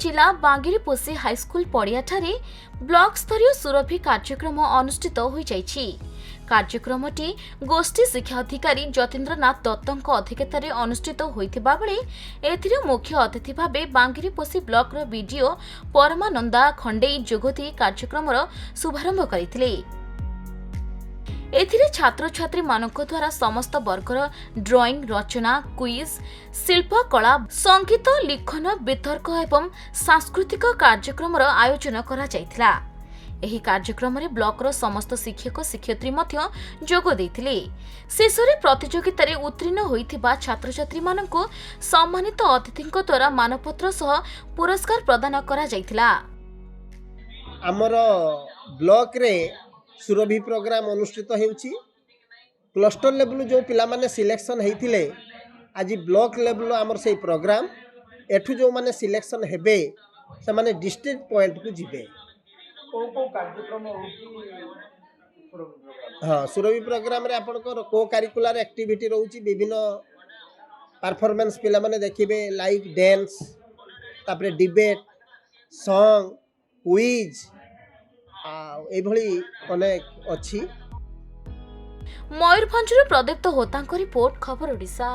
जिला बांगिरीपोषी high school पड़ियाठारे block स्तरीय सुरभि कार्यक्रम अनुष्ठित हो जाइछि। कार्यक्रमटी गोष्ठी शिक्षा अधिकारी जतीन्द्रनाथ दत्तଙ୍କ अध्यक्षतार अनुष्ठित होइथिबा बेले एथिरे मुख्य अतिथि भाबे बांगिरीपोषी ब्लॉक रो बीडीओ परमानंदा खंडेई जोगदी कार्यक्रमर शुभारंभ करथिले। एथिरे छात्र छात्री मानक द्वारा समस्त वर्गर ड्राइंग रचना क्विज शिल्प कला संगीत लिखन वितर्क एवं सांस्कृतिक कार्यक्रम आयोजन करा जायथिला। एही कार्यक्रम रे ब्लॉक रो समस्त शिक्षक शिक्षयित्री मध्य जोग देथिले। शेषरे प्रतियोगिता रे उत्तीर्ण होइथिबा छात्र छात्री मानक सम्मानित अतिथिक द्वारा मानपत्र सह पुरस्कार प्रदान करा जायथिला। आमर ब्लॉक रे सुरभि प्रोग्राम अनुष्ठित होउछि। क्लस्टर लेवल जो पिला माने सिलेक्शन हेतिले आज ब्लॉक लेवल आमर से प्रोग्राम एठु जो माने सिलेक्शन हेबे से माने डिस्ट्रिक्ट पॉइंट को जिबे। को कार्यक्रम हाँ सुरभि प्रोग्राम रे आपनकर को करिकुलर एक्टिविटी रहउछि। विभिन्न परफॉर्मेंस पिला माने देखिबे लाइक डांस तापरे डिबेट सॉन्ग क्विज एभली अनेक अछि। मयूरभंजर प्रदीप्त होतांको रिपोर्ट खबर ओडिशा।